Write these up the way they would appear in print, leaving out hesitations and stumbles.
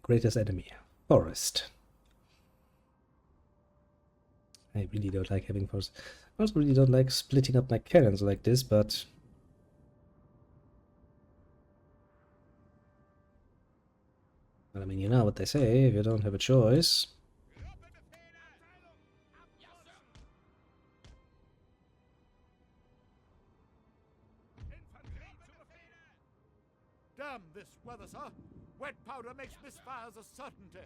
Greatest enemy. Forest. I really don't like having forest. I also really don't like splitting up my cannons like this, but... Well, I mean, you know what they say, if you don't have a choice. Damn this weather, sir. Wet powder makes misfires a certainty.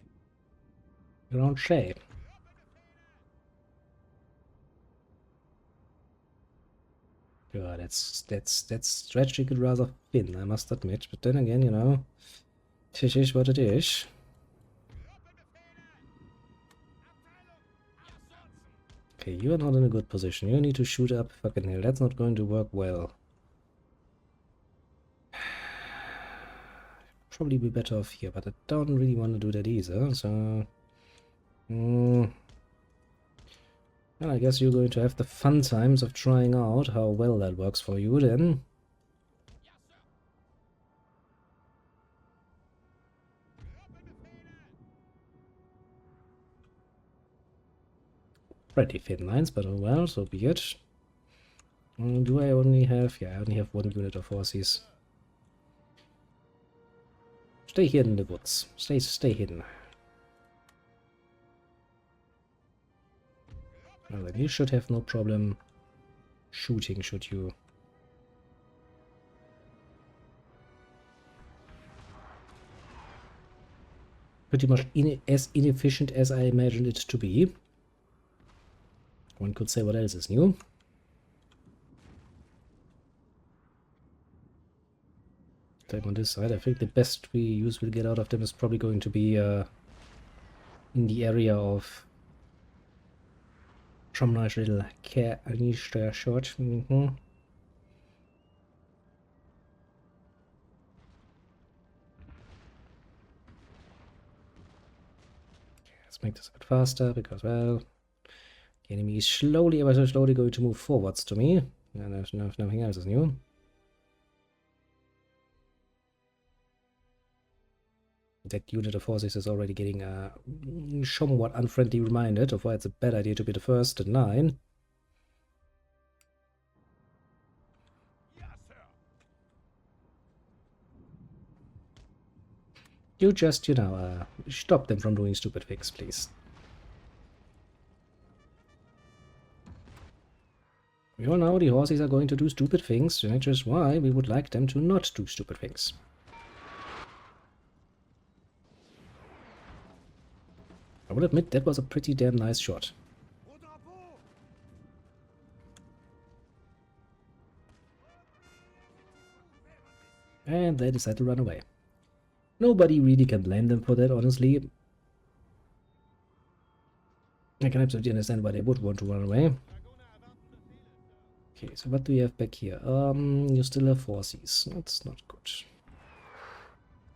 Your own shape. Yeah, that's stretching it rather thin, I must admit. But then again, you know, it is what it is. Okay, you are not in a good position. You need to shoot up fucking hill. That's not going to work well. Probably be better off here, but I don't really want to do that either, so... Well, I guess you're going to have the fun times of trying out how well that works for you then. Pretty thin lines, but oh well, so be it. Do I only have... Yeah, I only have one unit of horses. Stay hidden in the woods. Stay hidden. Well, then you should have no problem shooting, should you? Pretty much as inefficient as I imagined it to be. One could say what else is new. Same on this side. I think the best we will get out of them is probably going to be in the area of some nice little canister shot. Let's make this a bit faster because, well, the enemy is slowly, ever so slowly going to move forwards to me. And there's nothing else is new. That unit of forces is already getting somewhat unfriendly reminded of why it's a bad idea to be the first in line. Yes, sir. You just, you know, stop them from doing stupid things, please. We all know the horses are going to do stupid things, and that's just why we would like them to not do stupid things. I will admit that was a pretty damn nice shot. And they decide to run away. Nobody really can blame them for that, honestly. I can absolutely understand why they would want to run away. Okay, so what do we have back here? You still have horses. That's not good.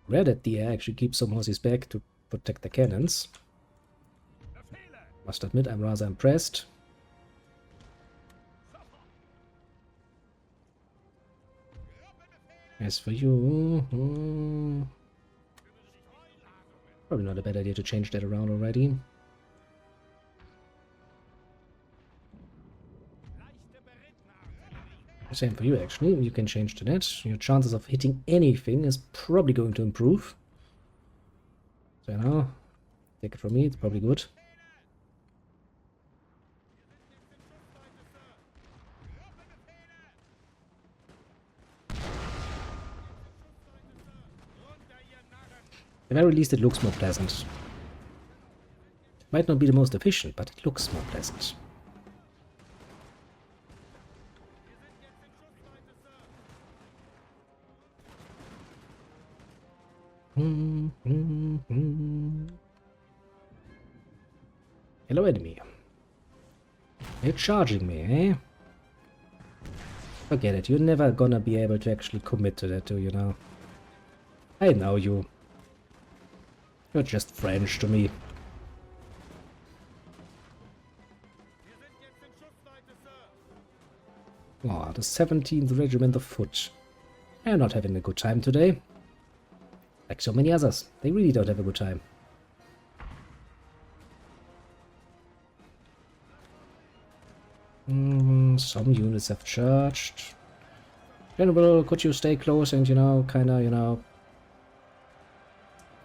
Rare that the air actually keeps some horses back to protect the cannons. Must admit, I'm rather impressed. As for you... probably not a bad idea to change that around already. Same for you, actually. You can change to that. Your chances of hitting anything is probably going to improve. So now, take it from me, it's probably good. At the very least, it looks more pleasant. Might not be the most efficient, but it looks more pleasant. Hello, enemy. You're charging me, eh? Forget it, you're never gonna be able to actually commit to that, do you know? I know you. You're just French to me. Oh, the 17th Regiment of Foot. They're not having a good time today. Like so many others. They really don't have a good time. Some units have charged. General, could you stay close and, kinda,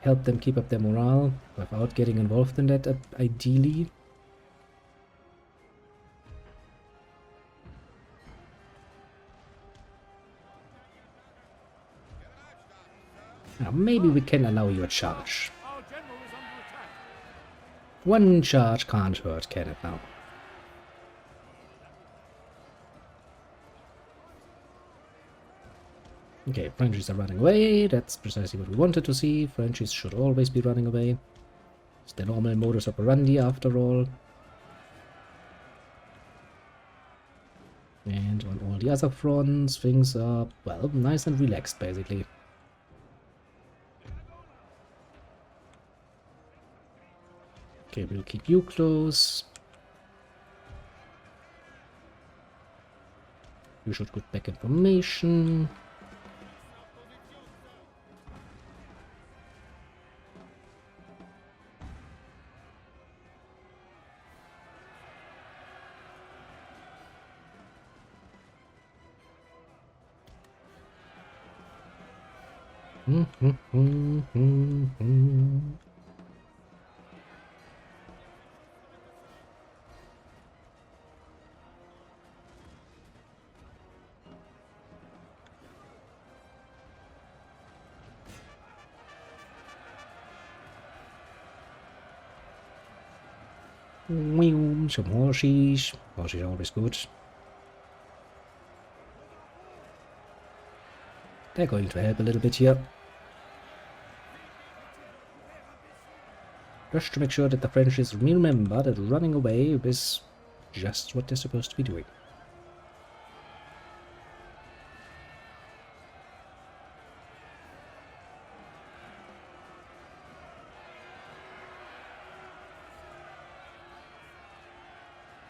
help them keep up their morale without getting involved in that, ideally? Now, maybe we can allow you a charge. Our general is under attack. One charge can't hurt, can it now? Okay, Frenchies are running away. That's precisely what we wanted to see. Frenchies should always be running away. It's the normal modus operandi after all. And on all the other fronts, things are, well, nice and relaxed, basically. Okay, we'll keep you close. You should get back information. Some horses. Horses are always good. They're going to help a little bit here. Just to make sure that the Frenchies remember that running away is just what they're supposed to be doing.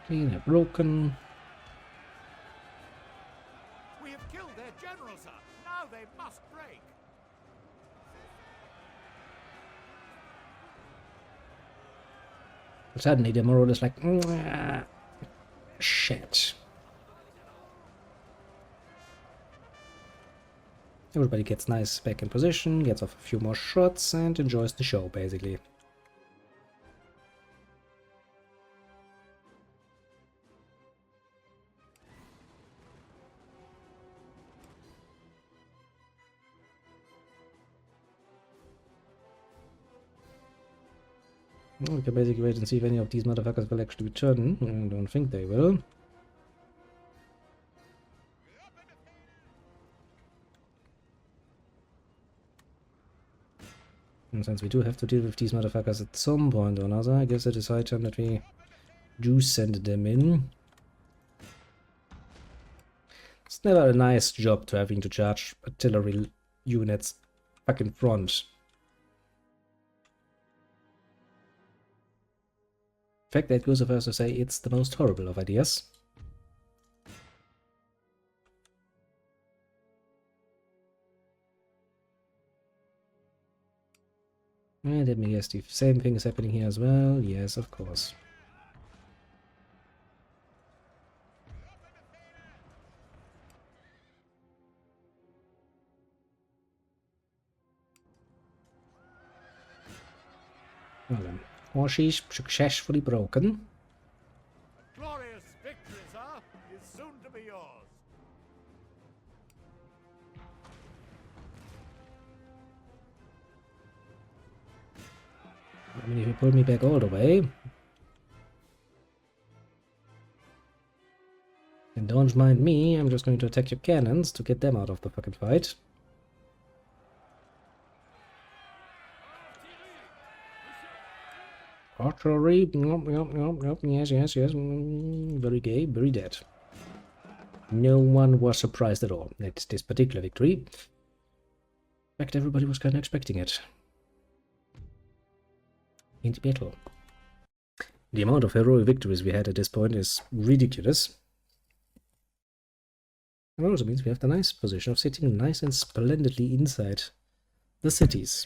Okay, they're broken. We have killed their general, sir. Now they must break. Suddenly the morale is like, shit. Everybody gets nice back in position, gets off a few more shots, and enjoys the show, basically. We can basically wait and see if any of these motherfuckers will actually return. I don't think they will. And since we do have to deal with these motherfuckers at some point or another, I guess it is high time that we do send them in. It's never a nice job to having to charge artillery units fucking front. In fact, that goes so far as to say it's the most horrible of ideas. And let me guess, the same thing is happening here as well. Yes, of course. Well then, horses successfully broken. A glorious victory, sir, is soon to be yours. I mean, if you pull me back all the way, then don't mind me, I'm just going to attack your cannons to get them out of the fucking fight. Artillery, yep, yes, very gay, very dead. No one was surprised at all at this particular victory. In fact, everybody was kind of expecting it. In battle. The amount of heroic victories we had at this point is ridiculous. It also means we have the nice position of sitting nice and splendidly inside the cities.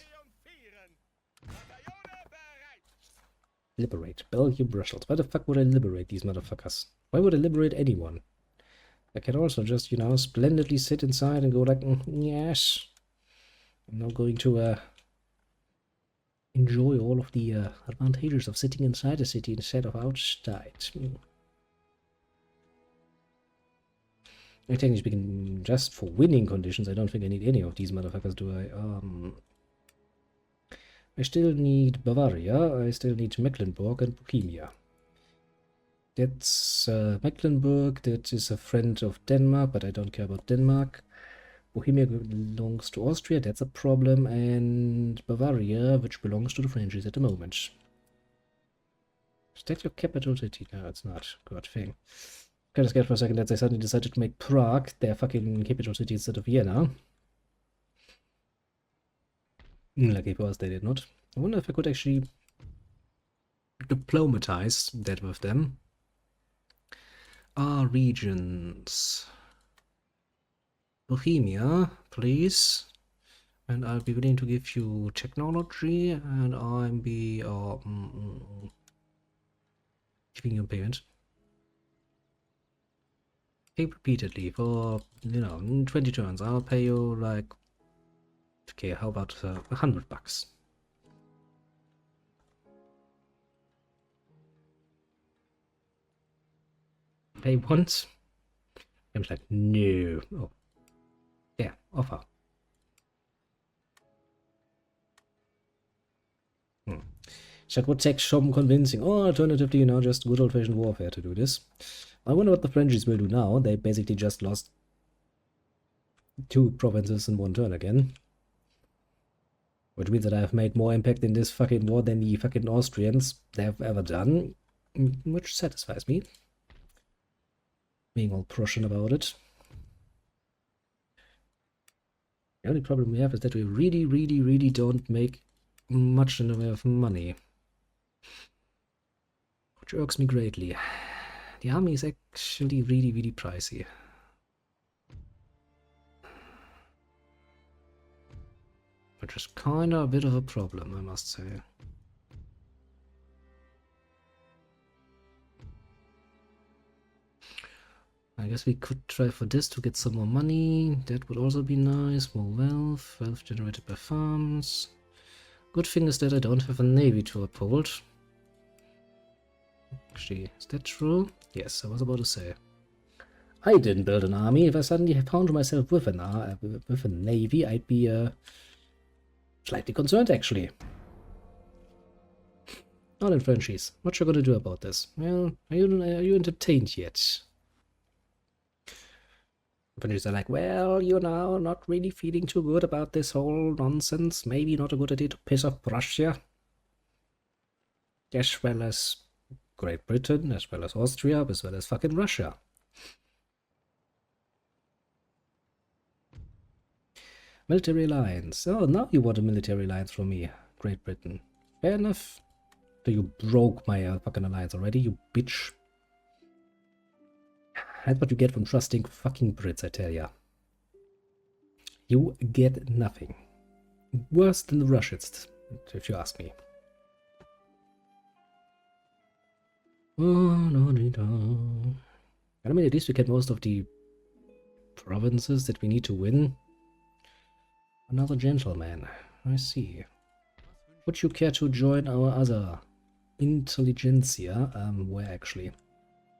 Liberate. Belgium, Brussels. Why the fuck would I liberate these motherfuckers? Why would I liberate anyone? I can also just, you know, splendidly sit inside and go like, yes. I'm now going to enjoy all of the advantages of sitting inside a city instead of outside. Technically speaking, just for winning conditions, I don't think I need any of these motherfuckers, do I? I still need Bavaria, I still need Mecklenburg and Bohemia. That's Mecklenburg, that is a friend of Denmark, but I don't care about Denmark. Bohemia belongs to Austria, that's a problem, and Bavaria, which belongs to the Frenchies at the moment. Is that your capital city? No, it's not. Good thing. Kind of scared for a second that they suddenly decided to make Prague their fucking capital city instead of Vienna. Lucky for us, they did not. I wonder if I could actually diplomatize that with them. Our regions. Bohemia, please. And I'll be willing to give you technology, and I'll be giving you payment. Pay repeatedly for, you know, 20 turns. I'll pay you like, okay, how about $100? Pay once? I'm like, no. Oh. Yeah, offer. So it would take some convincing, or alternatively, you know, just good old-fashioned warfare to do this. I wonder what the Frenchies will do now. They basically just lost 2 provinces in 1 turn again. Which means that I have made more impact in this fucking war than the fucking Austrians have ever done. Which satisfies me. Being all Prussian about it. The only problem we have is that we really don't make much in the way of money. Which irks me greatly. The army is actually really pricey. Which is kinda a bit of a problem, I must say. I guess we could try for this to get some more money. That would also be nice. More wealth. Wealth generated by farms. Good thing is that I don't have a navy to uphold. Actually, is that true? Yes, I was about to say. I didn't build an army. If I suddenly found myself with a navy, I'd be slightly concerned, actually. Now then, Frenchies, what you gonna do about this? Well, are you entertained yet? Frenchies are like, well, you know, not really feeling too good about this whole nonsense. Maybe not a good idea to piss off Prussia. As well as Great Britain, as well as Austria, as well as fucking Russia. Military alliance. Oh, now you want a military alliance from me, Great Britain. Fair enough. So you broke my fucking alliance already, you bitch. That's what you get from trusting fucking Brits, I tell ya. You get nothing. Worse than the Russians, if you ask me. Oh, no. I mean, at least we get most of the provinces that we need to win. Another gentleman. I see. Would you care to join our other intelligentsia? Where actually? I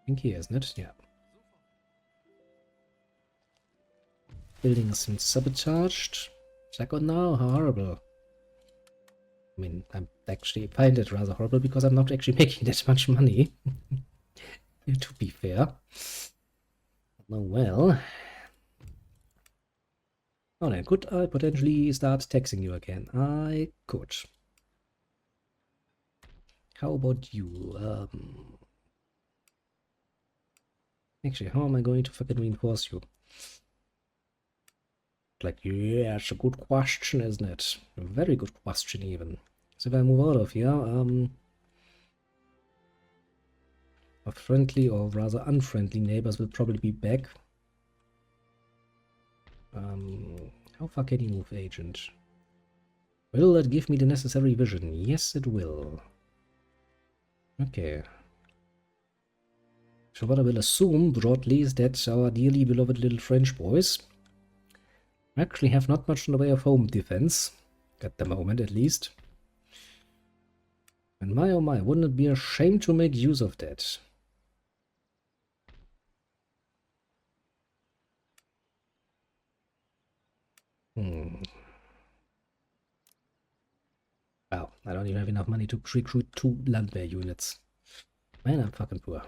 think here, isn't it? Yeah. Building seems sabotaged. Second now? How horrible. I mean, I actually find it rather horrible because I'm not actually making that much money. To be fair. Oh well. Oh then, could I potentially start taxing you again? I could. How about you? Actually, how am I going to fucking reinforce you? Like, yeah, it's a good question, isn't it? A very good question, even. So if I move out of here, our friendly or rather unfriendly neighbors will probably be back. How far can you move, agent? Will that give me the necessary vision? Yes, it will. Okay. So what I will assume, broadly, is that our dearly beloved little French boys actually have not much in the way of home defense, at the moment at least. And my oh my, wouldn't it be a shame to make use of that? Wow, I don't even have enough money to recruit 2 Landwehr units. Man, I'm fucking poor.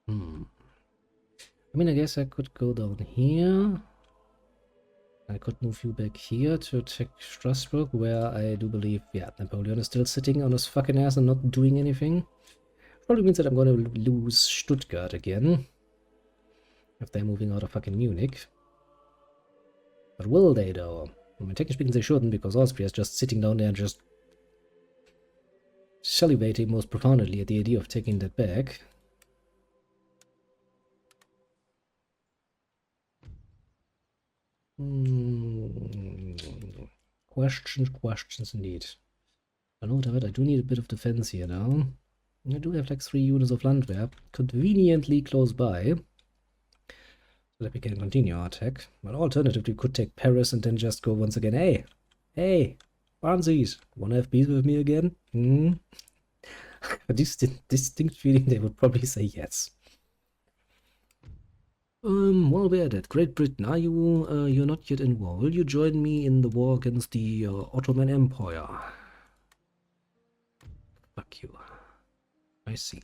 I mean, I guess I could go down here. I could move you back here to attack Strasbourg, where I do believe, yeah, Napoleon is still sitting on his fucking ass and not doing anything. Probably means that I'm going to lose Stuttgart again. If they're moving out of fucking Munich. But will they, though? I mean, technically speaking, they shouldn't, because Austria is just sitting down there and just salivating most profoundly at the idea of taking that back. Questions indeed. I know that I do need a bit of defense here now. I do have like 3 units of Landwehr conveniently close by, so that we can continue our attack. But alternatively, we could take Paris and then just go once again. Hey, Barnsies, wanna have peace with me again? A distinct feeling they would probably say yes. While we're at it, Great Britain, are you, you're not yet in war. Will you join me in the war against the Ottoman Empire? Fuck you. I see.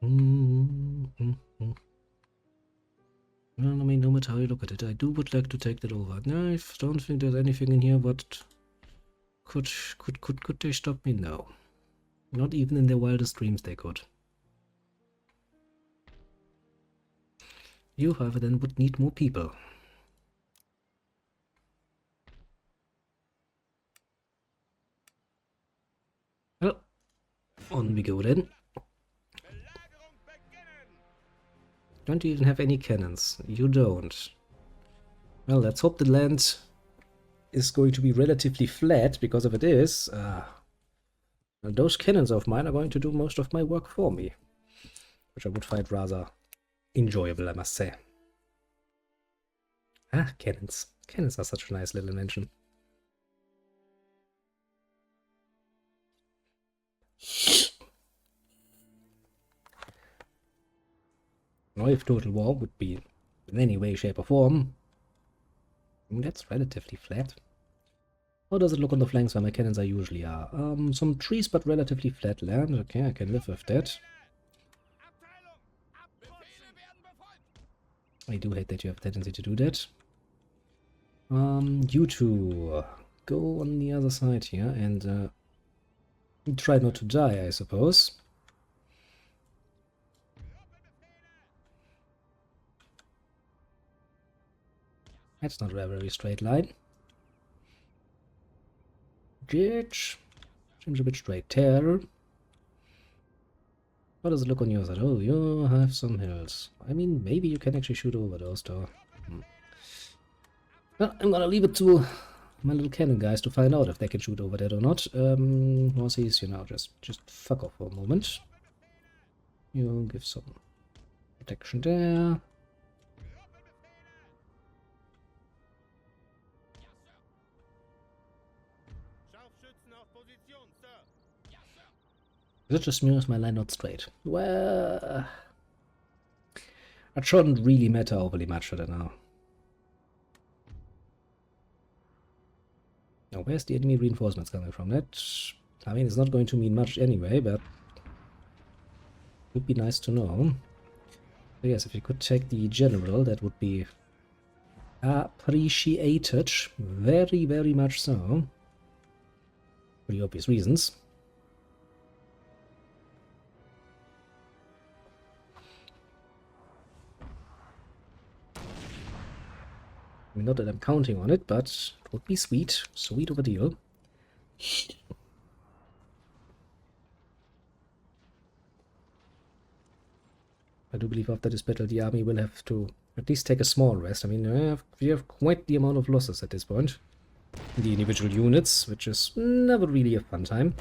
Well, I mean, no matter how you look at it, I would like to take that over. No, I don't think there's anything in here, but could they stop me? No. Not even in their wildest dreams they could. You, however, then would need more people. Well, on we go then. Don't you even have any cannons? You don't. Well, let's hope the land is going to be relatively flat, because if it is, those cannons of mine are going to do most of my work for me. Which I would find rather enjoyable, I must say. Ah, cannons. Cannons are such a nice little invention. Now, if total war would be in any way, shape or form, that's relatively flat. How does it look on the flanks where my cannons are usually are? Some trees but relatively flat land. Okay, I can live with that. I do hate that you have a tendency to do that. You two go on the other side here and try not to die, I suppose. That's not a very straight line. Ditch. Seems a bit straight. Terror. How does it look on your side? Oh, you have some hills. I mean, maybe you can actually shoot over those, though. Well, I'm gonna leave it to my little cannon guys to find out if they can shoot over that or not. Horses, you know, just fuck off for a moment. You give some protection there. Is it just me or is my line not straight? Well, that shouldn't really matter overly much for that now. Now, where's the enemy reinforcements coming from? That, I mean, it's not going to mean much anyway, but it would be nice to know. So yes, if you could take the general, that would be appreciated. Very, very much so. For the obvious reasons. I mean, not that I'm counting on it, but it would be sweet. Sweet of a deal. I do believe after this battle the army will have to at least take a small rest. I mean, we have quite the amount of losses at this point. In the individual units, which is never really a fun time.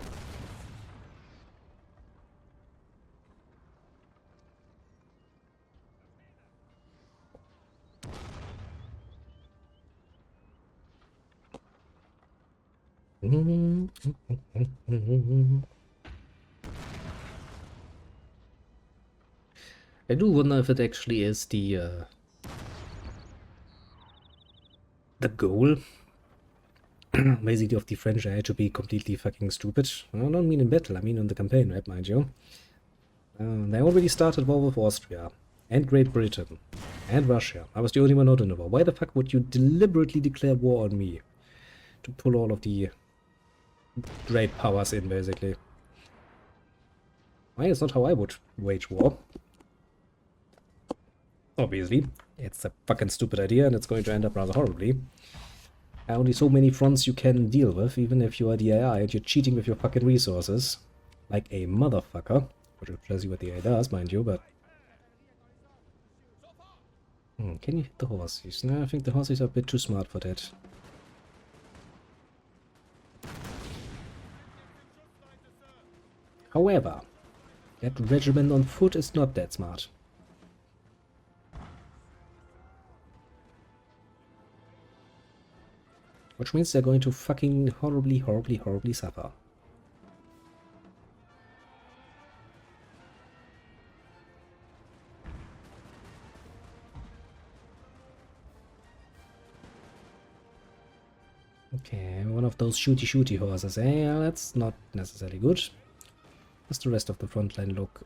I do wonder if it actually is the goal, basically, of the French to be completely fucking stupid. I don't mean in battle, I mean on the campaign, right, mind you. They already started war with Austria, and Great Britain, and Russia. I was the only one not in the war. Why the fuck would you deliberately declare war on me? To pull all of the great powers in, basically. Why? It's not how I would wage war. Obviously. It's a fucking stupid idea, and it's going to end up rather horribly. Only so many fronts you can deal with, even if you are the AI and you're cheating with your fucking resources. Like a motherfucker. Which tells you what the AI does, mind you, but... can you hit the horses? No, I think the horses are a bit too smart for that. However, that regiment on foot is not that smart. Which means they're going to fucking horribly suffer. Okay, one of those shooty horses, eh? Yeah, that's not necessarily good. How's the rest of the front line look?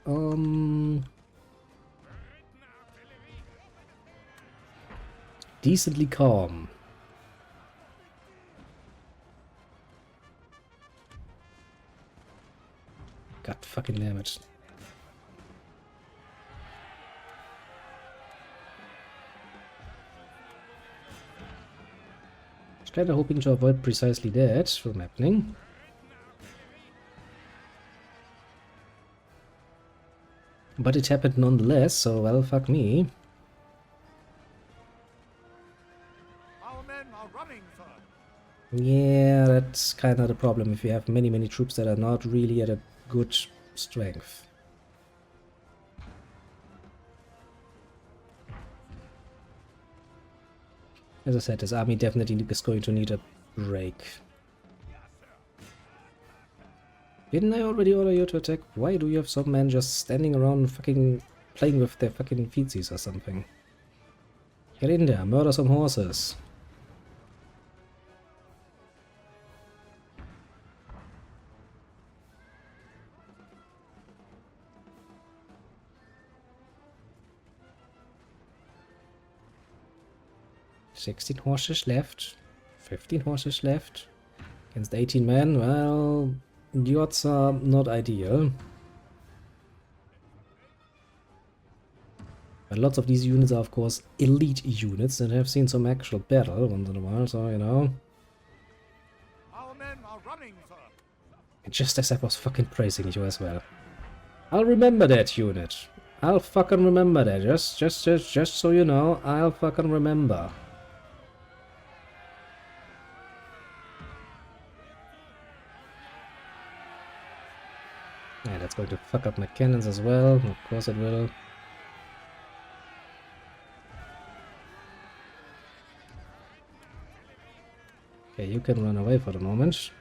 Decently calm. God fucking damn it. Kind of hoping to avoid precisely that from happening. But it happened nonetheless, so well, fuck me. Our men are running, sir. Yeah, that's kind of the problem if you have many troops that are not really at a good strength. As I said, this army definitely is going to need a break. Didn't I already order you to attack? Why do you have some men just standing around fucking playing with their fucking feetsies or something? Get in there, murder some horses. "16 horses left. 15 horses left. Against 18 men, well, the odds are not ideal. But lots of these units are, of course, elite units that have seen some actual battle once in a while, so, you know. Our men are running, sir. Just as I was fucking praising you as well. I'll remember that unit. I'll fucking remember that. Just so you know, I'll fucking remember. Yeah, that's going to fuck up my cannons as well. Of course it will. Okay, you can run away for the moment.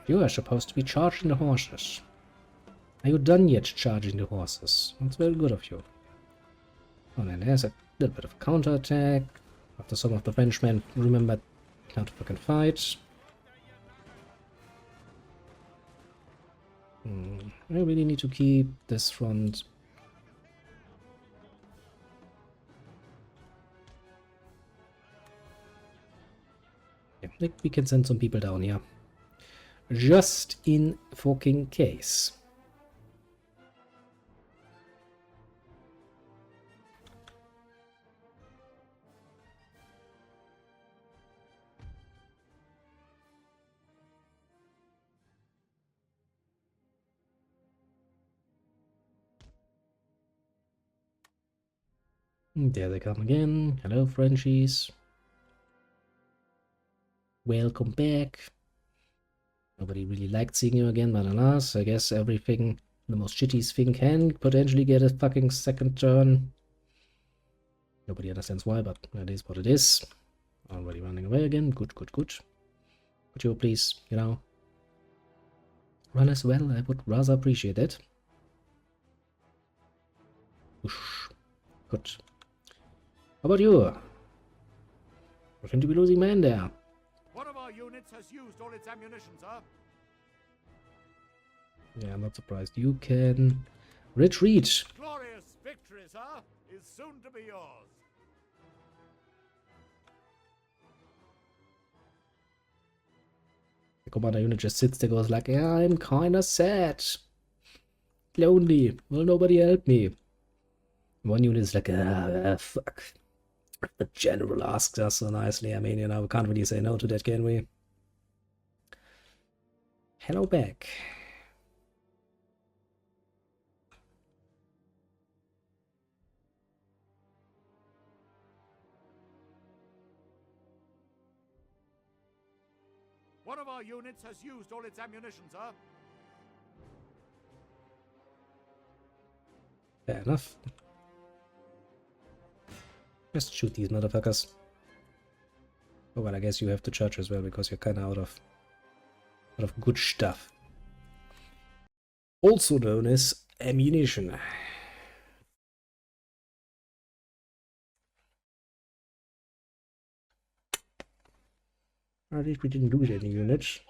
You are supposed to be charging the horses. Are you done yet charging the horses? That's very good of you. Oh, and there's a little bit of counterattack. After some of the Frenchmen remembered how to fucking fight. I really need to keep this front. Yeah, like we can send some people down here. Just in fucking case. There they come again. Hello, Frenchies. Welcome back. Nobody really liked seeing you again, but alas, I guess everything, the most shitty thing can potentially get a fucking second turn. Nobody understands why, but that is what it is. Already running away again. Good, good, good. Could you please, run as well? I would rather appreciate it. Whoosh. Good. How about you? We seem to be losing men there. One of our units has used all its ammunition, sir. Yeah, I'm not surprised. You can retreat. Glorious victory, sir, is soon to be yours. The commander unit just sits there, goes like, yeah, I'm kinda sad. Lonely. Will nobody help me? One unit is like, fuck. The general asks us so nicely. I mean, we can't really say no to that, can we? Hello back. One of our units has used all its ammunition, sir. Fair enough. Just shoot these motherfuckers. Oh well, I guess you have to charge as well because you're kind of out of good stuff. Also known as ammunition. At least we didn't lose any units.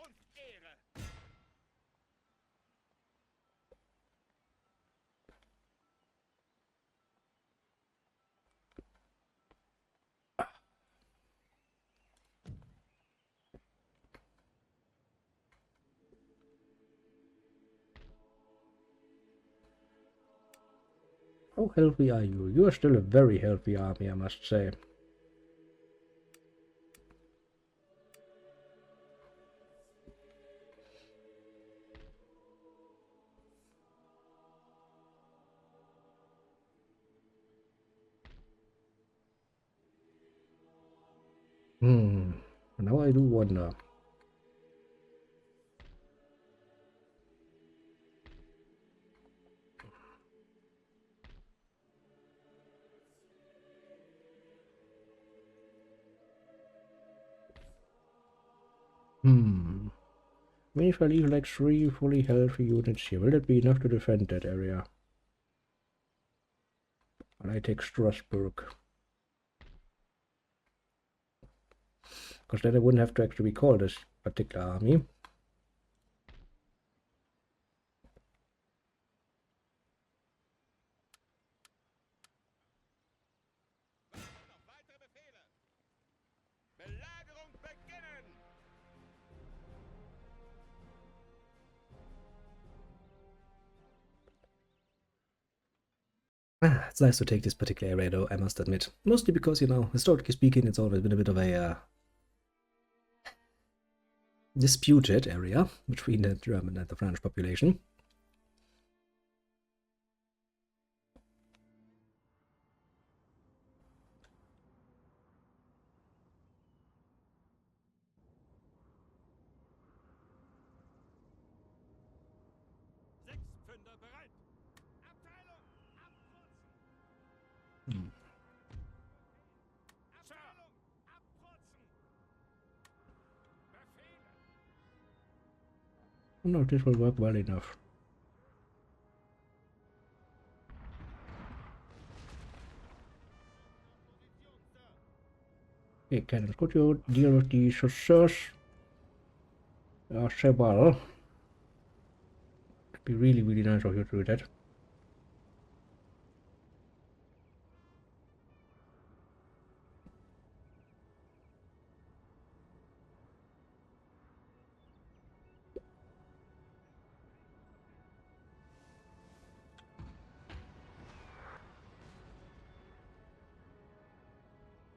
How healthy are you? You are still a very healthy army, I must say. Now I do wonder. Maybe if I leave like 3 fully healthy units here, will that be enough to defend that area? And I take Strasbourg. Because then I wouldn't have to actually recall this particular army. It's nice to take this particular area though, I must admit. Mostly because, historically speaking, it's always been a bit of a disputed area between the German and the French population. I don't know if this will work well enough. Okay, cannons, could you deal with the success? Say well. It'd be really, really nice of you to do that.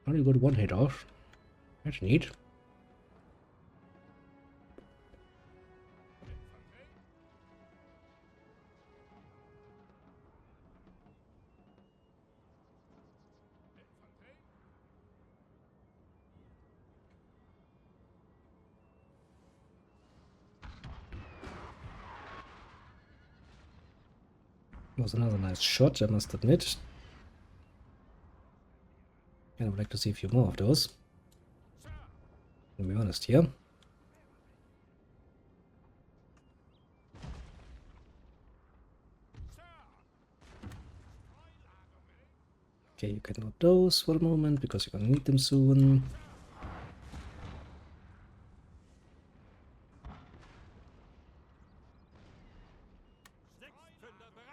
Only got one hit off. That's neat. Was another nice shot, I must admit. And I would like to see a few more of those. To be honest here. Okay, you can note those for a moment because you're gonna need them soon.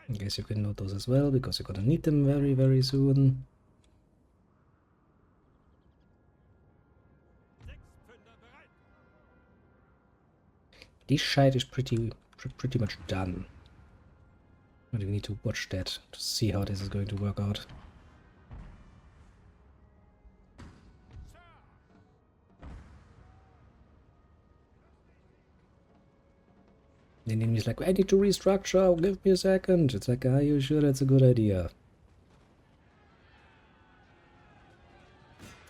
I guess you can note those as well because you're gonna need them very, very soon. This shite is pretty much done. But we need to watch that to see how this is going to work out. The enemy's like, I need to restructure, give me a second. It's like, are you sure that's a good idea?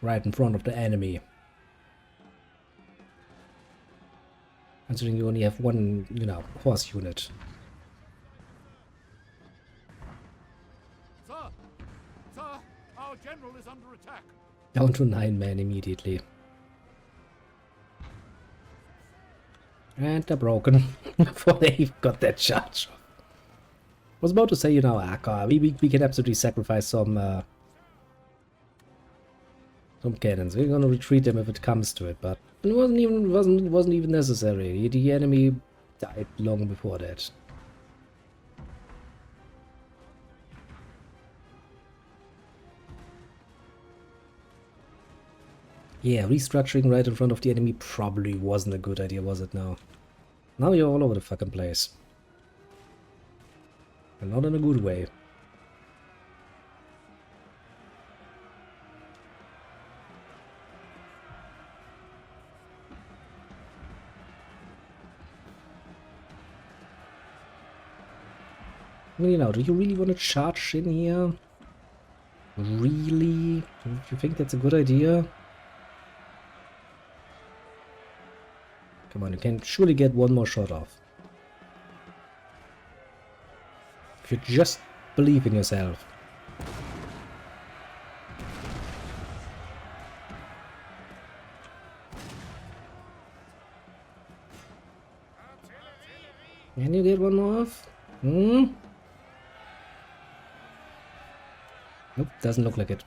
Right in front of the enemy. Considering you only have one, you know, horse unit. Sir! Sir! Our general is under attack! Down to 9 men immediately. And they're broken before they even got that charge. I was about to say, you know, Aka, we can absolutely sacrifice some cannons. We're gonna retreat them if it comes to it, but it wasn't even necessary. The enemy died long before that. Yeah, restructuring right in front of the enemy probably wasn't a good idea, was it now? Now you're all over the fucking place. And not in a good way. I mean, you know, do you really want to charge in here? Really? Do you think that's a good idea? Come on, you can surely get one more shot off. If you just believe in yourself. Can you get one more off? Hmm? Nope, doesn't look like it.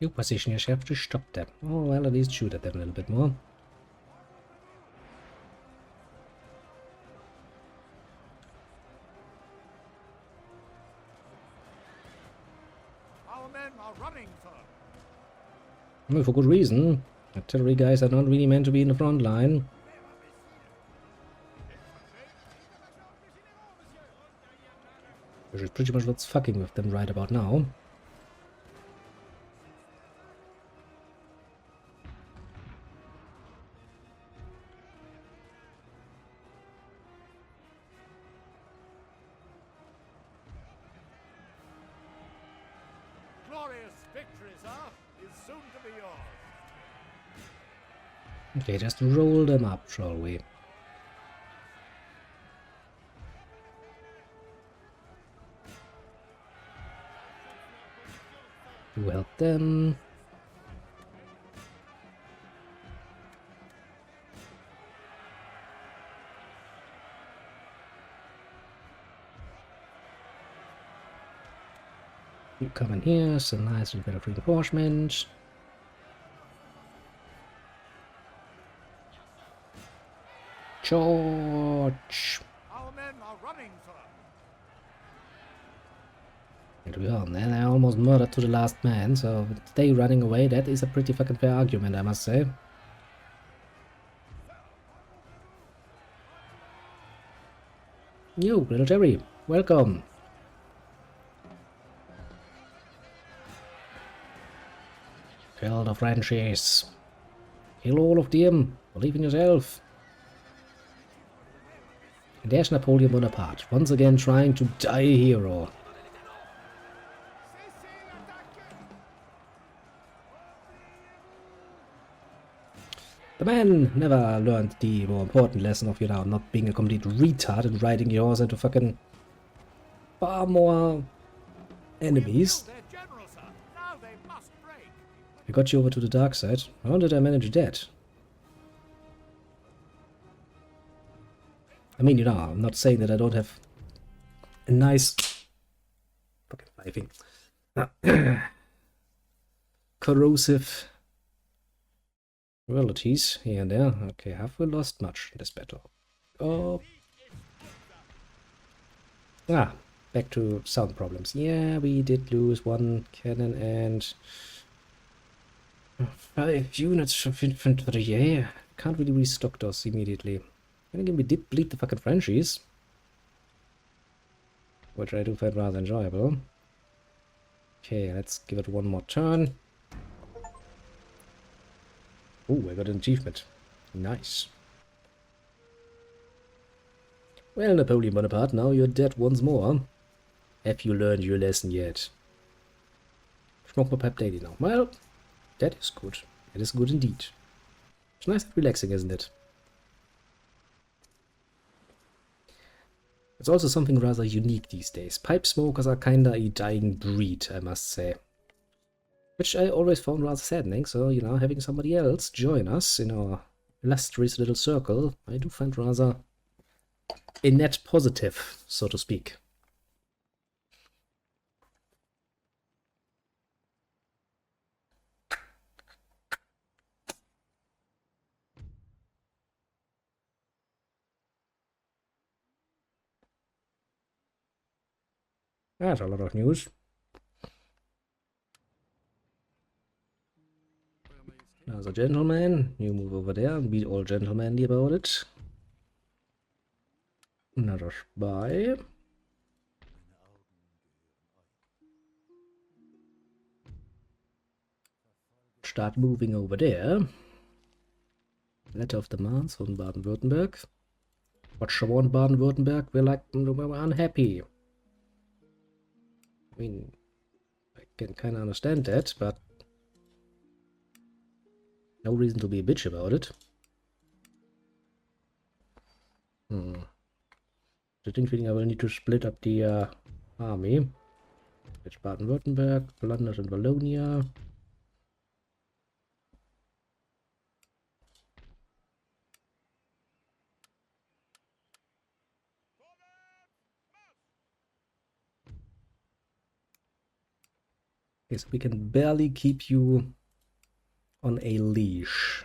You position yourself to stop them. Oh, well, at least shoot at them a little bit more. Our men are running, sir! Well, for good reason. Artillery guys are not really meant to be in the front line. Which is pretty much what's fucking with them right about now. Glorious victory, sir, is soon to be yours! Okay, just roll them up, shall we? You help them. You come in here, so nice little bit of reinforcement. Charge! Our men are running, sir! And we are, and I almost murdered to the last man, so they running away, that is a pretty fucking fair argument, I must say. You, little Jerry, welcome! Kill the Frenchies. Kill all of them. Believe in yourself. There's Napoleon Bonaparte, once again trying to die a hero. The man never learned the more important lesson of, you know, not being a complete retard and riding your horse into fucking far more enemies. Their general, sir. Now they must break. I got you over to the dark side. How did I manage that? I mean, you know, I'm not saying that I don't have a nice fucking fiving corrosive qualities here and there. Okay, have we lost much in this battle? Oh. Ah, back to sound problems. Yeah, we did lose one cannon and 5 units of infantry. Yeah, can't really restock those immediately. And again, we did bleed the fucking Frenchies, which I do find rather enjoyable. Okay, let's give it one more turn. Oh, I got an achievement. Nice. Well, Napoleon Bonaparte, now you're dead once more. Have you learned your lesson yet? Smoke my pep daily now. Well, that is good. That is good indeed. It's nice and relaxing, isn't it? It's also something rather unique these days. Pipe smokers are kinda a dying breed, I must say. Which I always found rather saddening, so, you know, having somebody else join us in our illustrious little circle, I do find rather a net positive, so to speak. That's a lot of news. There's a gentleman. You move over there and be all gentlemanly about it. Another spy. Start moving over there. Letter of demands from Baden-Württemberg. What you want, Baden-Württemberg? We're unhappy. I mean, I can kind of understand that, but no reason to be a bitch about it. I think I will need to split up the army. It's Baden-Württemberg, Flanders and Wallonia. Yes, we can barely keep you on a leash.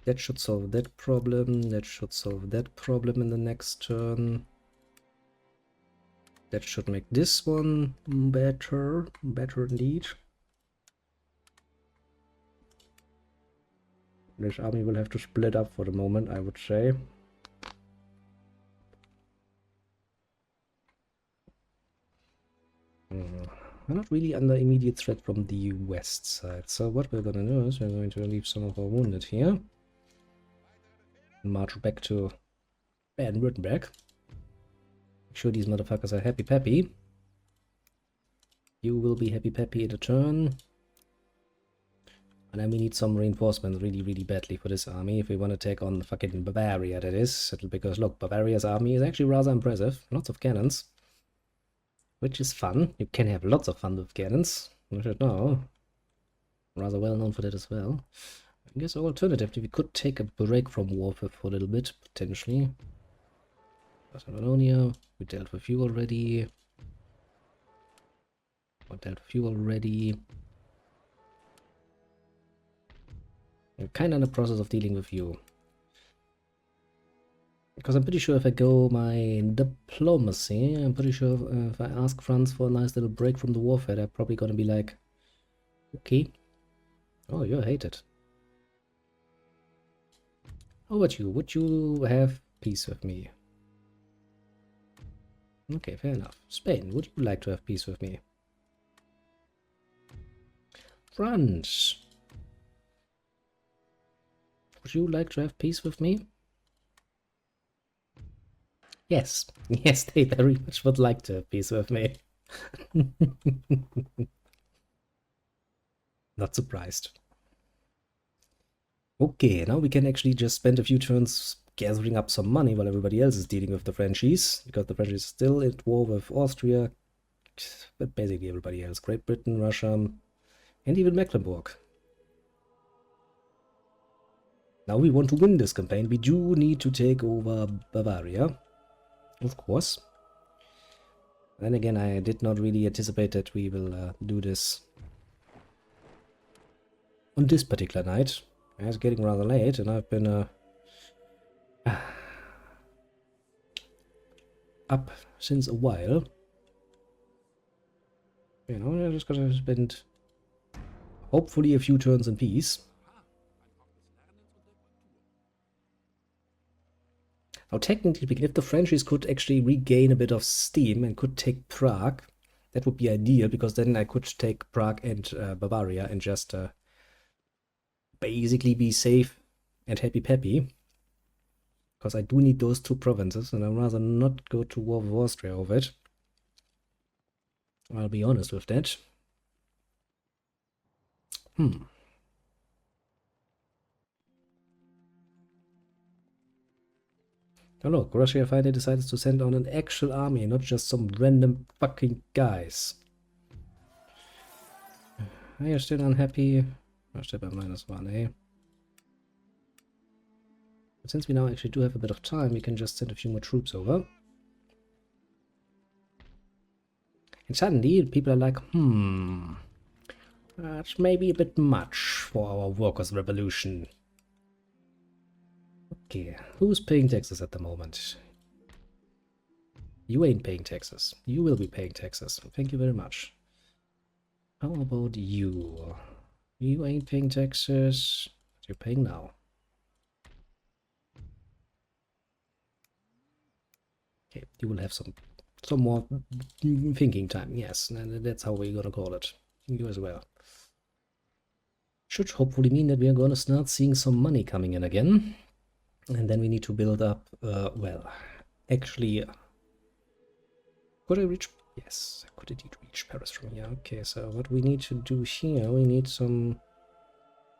That should solve that problem. That should solve that problem in the next turn. That should make this one better. Better indeed. This army will have to split up for the moment, I would say. We're not really under immediate threat from the west side. So what we're gonna do is we're going to leave some of our wounded here. And march back to Baden-Württemberg. Make sure these motherfuckers are happy-peppy. You will be happy-peppy in a turn. And then we need some reinforcement really, really badly for this army if we want to take on fucking Bavaria, that is. Because, look, Bavaria's army is actually rather impressive. Lots of cannons. Which is fun. You can have lots of fun with cannons. You should know. Rather well known for that as well. I guess alternatively, we could take a break from warfare for a little bit, potentially. Barcelona, we dealt with you already. I dealt with you already. I'm kind of in the process of dealing with you. Because I'm pretty sure if I go my diplomacy, I'm pretty sure if I ask France for a nice little break from the warfare, they're probably going to be like, okay. Oh, you're hated. How about you? Would you have peace with me? Okay, fair enough. Spain, would you like to have peace with me? France. Would you like to have peace with me? Yes, yes, they very much would like to have peace with me. Not surprised. Okay, now we can actually just spend a few turns gathering up some money while everybody else is dealing with the Frenchies, because the French is still at war with Austria, but basically everybody else. Great Britain, Russia, and even Mecklenburg. Now we want to win this campaign. We do need to take over Bavaria, of course. Then again, I did not really anticipate that we will do this on this particular night. It's getting rather late, and I've been up since a while. You know, I just gotta spend hopefully a few turns in peace. Now, technically speaking, if the Frenchies could actually regain a bit of steam and could take Prague, that would be ideal, because then I could take Prague and Bavaria and just basically be safe and happy-peppy. Because I do need those two provinces, and I'd rather not go to war with Austria over it. I'll be honest with that. Oh look, Russia finally decided to send on an actual army, not just some random fucking guys. Are you still unhappy? Oh, still by -1, eh? But since we now actually do have a bit of time, we can just send a few more troops over. And suddenly, people are like, that's maybe a bit much for our workers' revolution. Okay, who's paying taxes at the moment? You ain't paying taxes. You will be paying taxes. Thank you very much. How about you? You ain't paying taxes. You're paying now. Okay, you will have some more thinking time. Yes, and that's how we're gonna call it. You as well. Should hopefully mean that we are gonna start seeing some money coming in again. And then we need to build up, well, actually, could I reach? Yes, I could indeed reach Paris from here. Okay, so what we need to do here, we need some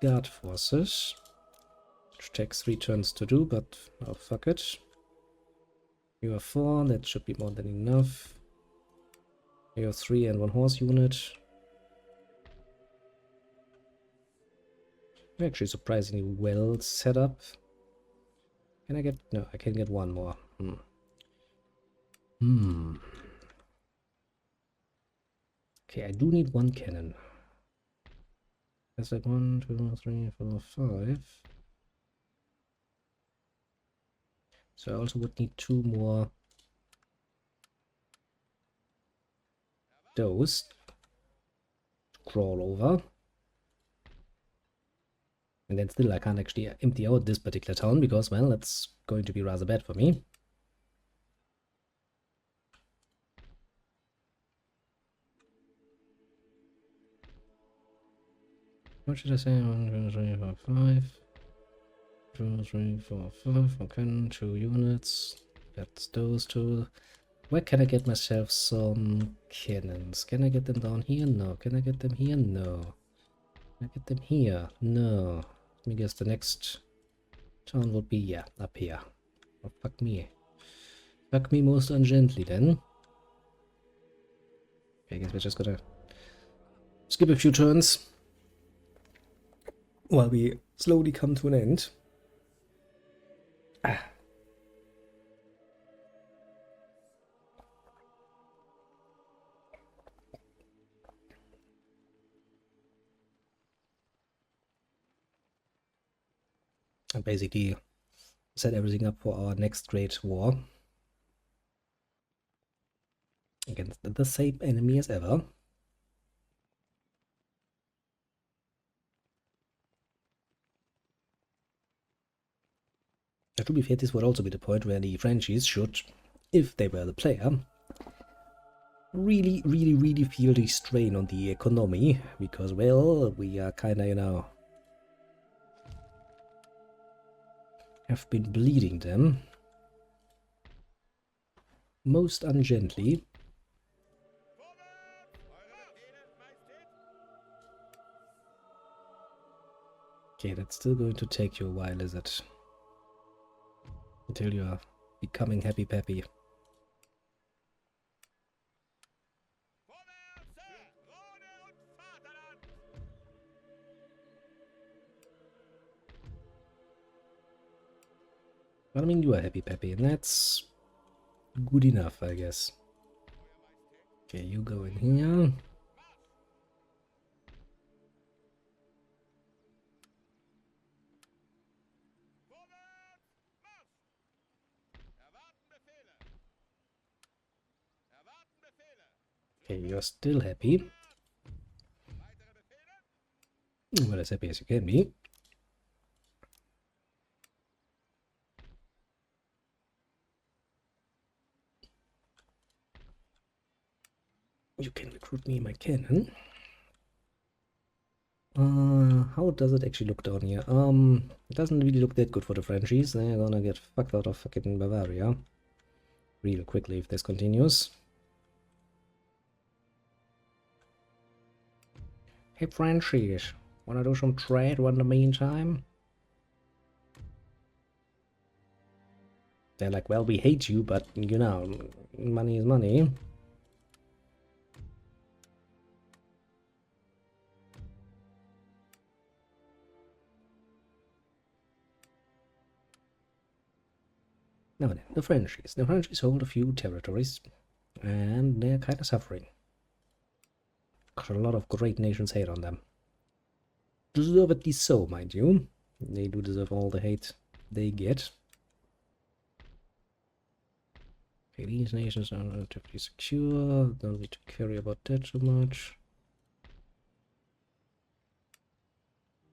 guard forces, which takes 3 turns to do, but oh, fuck it. You are 4, that should be more than enough. You have 3 and 1 horse unit. Actually surprisingly well set up. Can I get... no, I can get 1 more. Okay, I do need 1 cannon. That's like 1, 2, 3, 4, 5. So I also would need 2 more those to crawl over. And then still I can't actually empty out this particular town because, well, that's going to be rather bad for me. What should I say? 1, 2, 3, 4, 5. 2, 3, 4, 5. Okay, 2 units. That's those 2. Where can I get myself some cannons? Can I get them down here? No. Can I get them here? No. Can I get them here? No. Let me guess the next town would be, yeah, up here. Oh, fuck me. Fuck me most ungently then. Okay, I guess we're just gonna skip a few turns while we slowly come to an end. And basically set everything up for our next great war against the same enemy as ever. Now, to be fair, this would also be the point where the Frenchies should, if they were the player, really feel the strain on the economy, because, well, we are kinda, you know, have been bleeding them. most ungently. Okay, that's still going to take you a while, is it? Until you are becoming happy peppy. But I mean, you are happy peppy, and that's good enough, I guess. Okay, you go in here. Okay, you're still happy. Well, as happy as you can be. You can recruit me my cannon. How does it actually look down here? It doesn't really look that good for the Frenchies. They're gonna get fucked out of fucking Bavaria real quickly if this continues. Hey Frenchies, wanna do some trade in the meantime? They're like, well, we hate you, but you know, money is money. Now then, the Frenchies. The Frenchies hold a few territories, and they're kind of suffering. Because a lot of great nations hate on them. Deservedly so, mind you. They do deserve all the hate they get. Okay, these nations are relatively secure. Don't need to worry about that too much.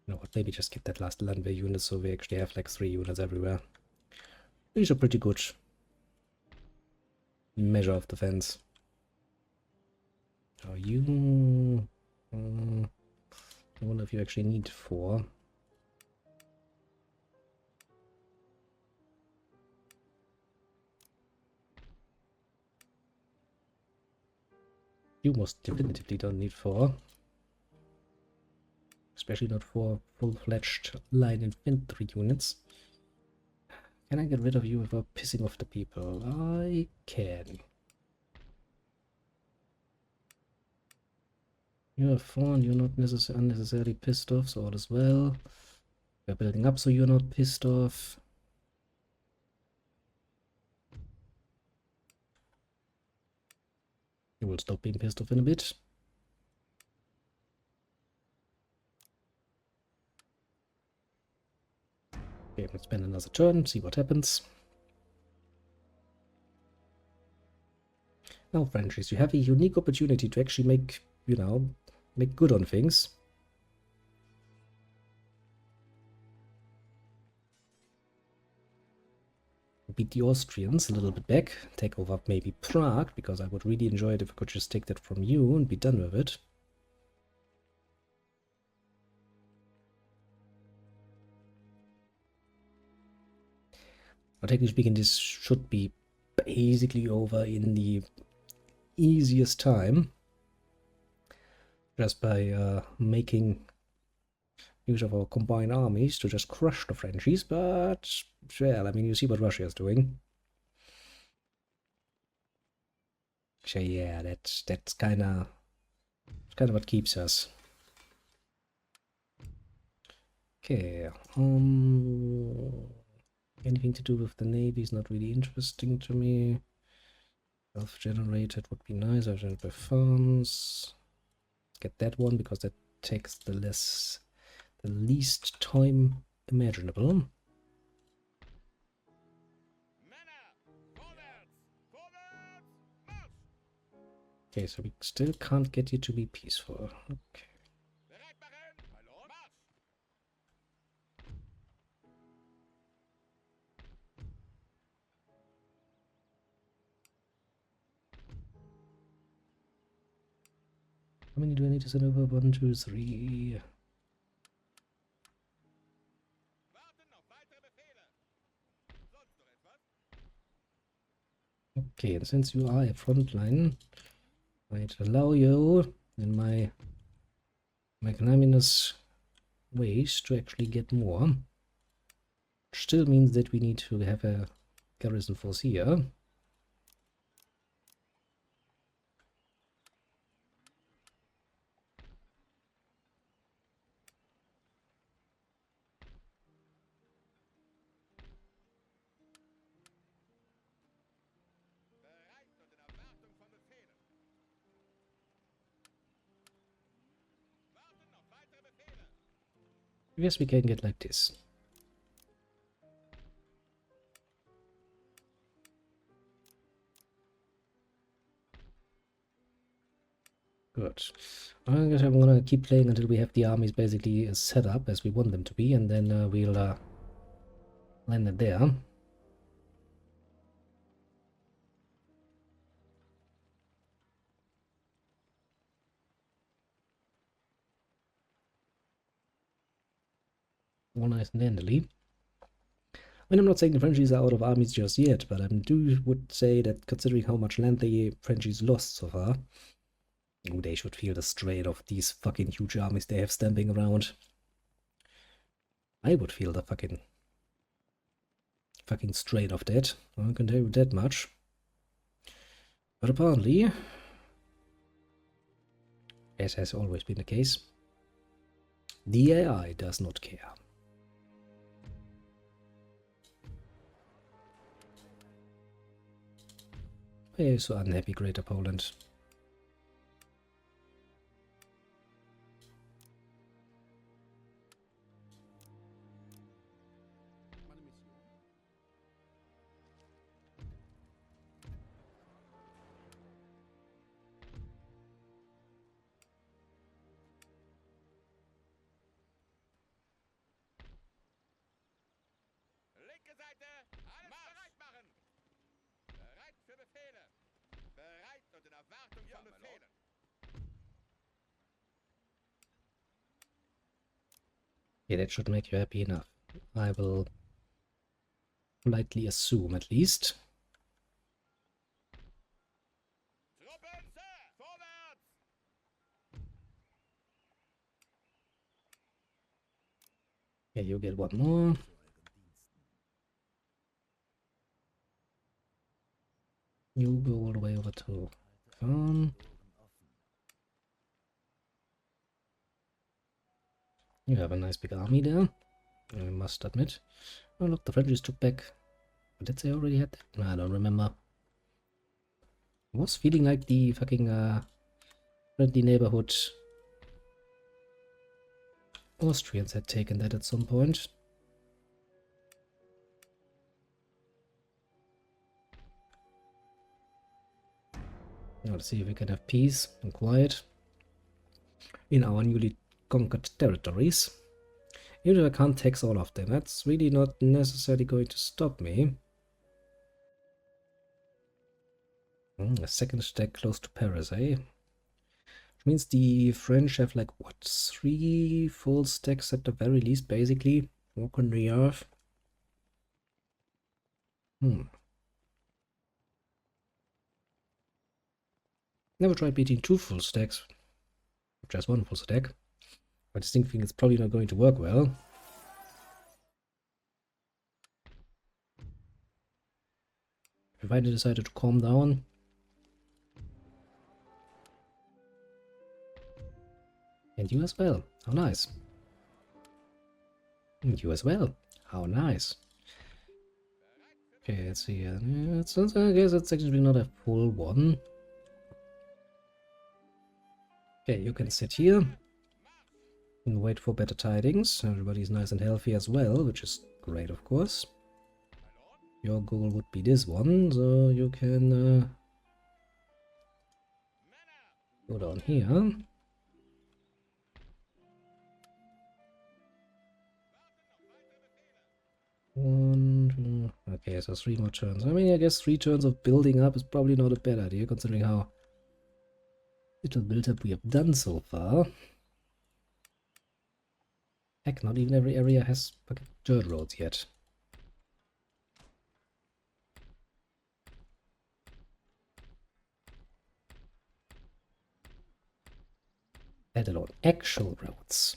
You know what, maybe just get that last landwehr unit so we actually have like 3 units everywhere. These are pretty good measure of defense. Are you... I wonder if you actually need 4. You most definitively don't need 4. Especially not 4 full-fledged line infantry units. Can I get rid of you without pissing off the people? I can. You have 4 and you're not unnecessarily pissed off, so all is well. We're building up so you're not pissed off. You will stop being pissed off in a bit. Okay, let's spend another turn, see what happens. Now, Frenchies, you have a unique opportunity to actually make, you know, make good on things. Beat the Austrians a little bit back, take over maybe Prague, because I would really enjoy it if I could just take that from you and be done with it. But technically speaking, this should be basically over in the easiest time, just by making use of our combined armies to just crush the Frenchies, but, well, I mean, you see what Russia is doing. So yeah, that's kind of what keeps us. Okay, anything to do with the Navy is not really interesting to me. Self-generated would be nice. I've generated funds. Get that one because that takes the least time imaginable. Okay, so we still can't get you to be peaceful. Okay. How many do I need to send over? 1, 2, 3. Okay, and since you are a frontline, I'd allow you in my magnanimous ways to actually get more. Which still means that we need to have a garrison force here. Bereit und in Erwartung von Befehlen. Warten auf weitere Befehle. Yes, we can get like this. Good. I guess I'm gonna keep playing until we have the armies basically set up as we want them to be, and then we'll land it there. All nice and dandly. I mean, I'm not saying the Frenchies are out of armies just yet, but I would say that considering how much land the Frenchies lost so far, they should feel the strain of these fucking huge armies they have stamping around. I would feel the fucking strain of that. I can tell you that much. But apparently, as has always been the case, the AI does not care. Why are you so unhappy, Greater Poland? Linke Seite, alles bereit machen. Bereit für Befehle. Bereit und in Erwartung von Befehlen. Yeah, that should make you happy enough. I will politely assume, at least. Truppen, Sir, vorwärts! Yeah, you get one more. You go all the way over to farm. You have a nice big army there, I must admit. Oh look, the Frenchies took back. Did they already had that? No, I don't remember. It was feeling like the fucking friendly neighborhood Austrians had taken that at some point. Now let's see if we can have peace and quiet in our newly conquered territories. Even if I can't tax all of them, that's really not necessarily going to stop me. A second stack close to Paris, eh? Which means the French have like, what, 3 full stacks at the very least, basically. Walk on the earth. Never tried beating 2 full stacks. Just 1 full stack. I just think it's probably not going to work well. If I finally decided to calm down. And you as well. How nice. And you as well. How nice. Okay, let's see. I guess it's actually not a full one. Okay, you can sit here and wait for better tidings. Everybody's nice and healthy as well, which is great, of course. Your goal would be this one, so you can go down here. Okay, so 3 more turns. I mean, I guess 3 turns of building up is probably not a bad idea, considering how little build-up we have done so far. Heck, not even every area has fucking dirt roads yet. let alone actual roads.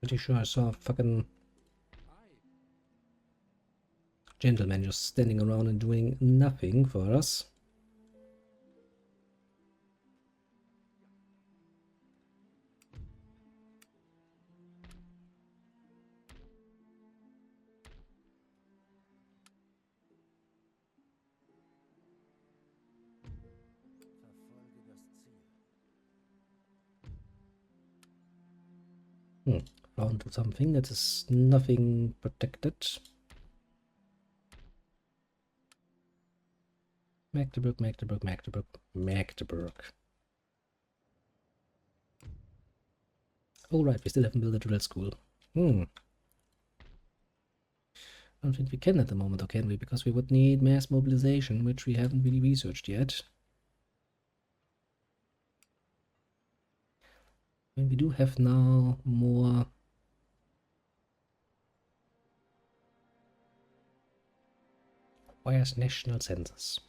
Pretty sure I saw a fucking gentleman just standing around and doing nothing for us. Round to something that is nothing protected. Magdeburg, Magdeburg, Magdeburg, Magdeburg. Oh right, we still haven't built a drill school. I don't think we can at the moment, or can we? Because we would need mass mobilization, which we haven't really researched yet. And we do have now more requires national census.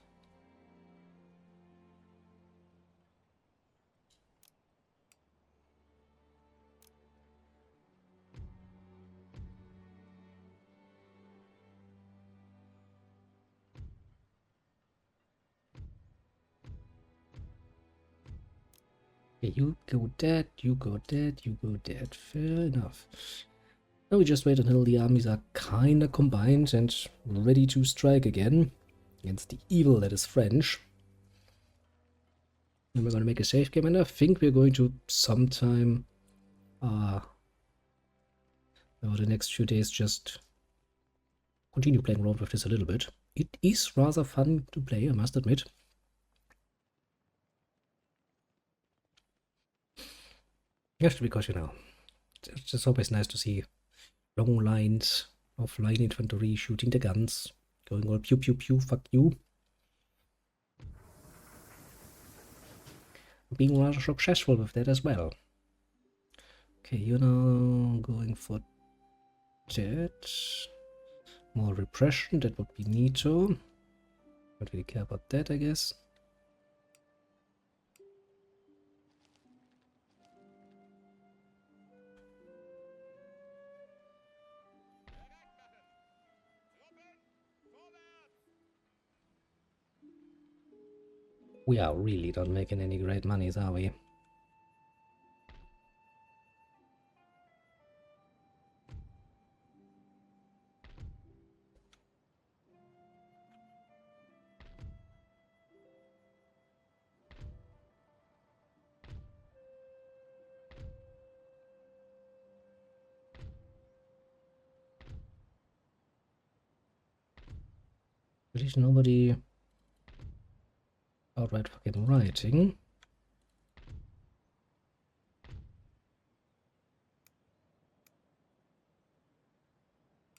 Okay, you go dead, you go dead, you go dead. Fair enough. Now we just wait until the armies are kinda combined and ready to strike again against the evil that is French. And we're gonna make a save game, and I think we're going to sometime over the next few days just continue playing around with this a little bit. It is rather fun to play, I must admit. Just because, you know, it's just always nice to see long lines of line infantry shooting the guns, going all pew pew pew, fuck you. Being rather successful with that as well. Okay, you're now going for that. More repression, that would be neato. Don't really care about that, I guess. We are really not making any great monies, are we? There's nobody outright fucking rioting.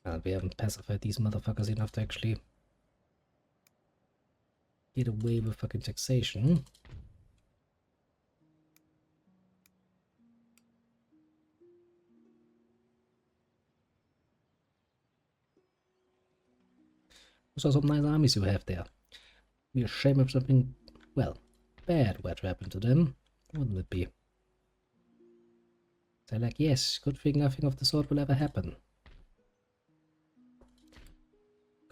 And we haven't pacified these motherfuckers enough to actually get away with fucking taxation. Those are some nice armies you have there. Be a shame if something, well, bad were to happen to them, wouldn't it be? They're like, yes, good thing nothing of the sort will ever happen.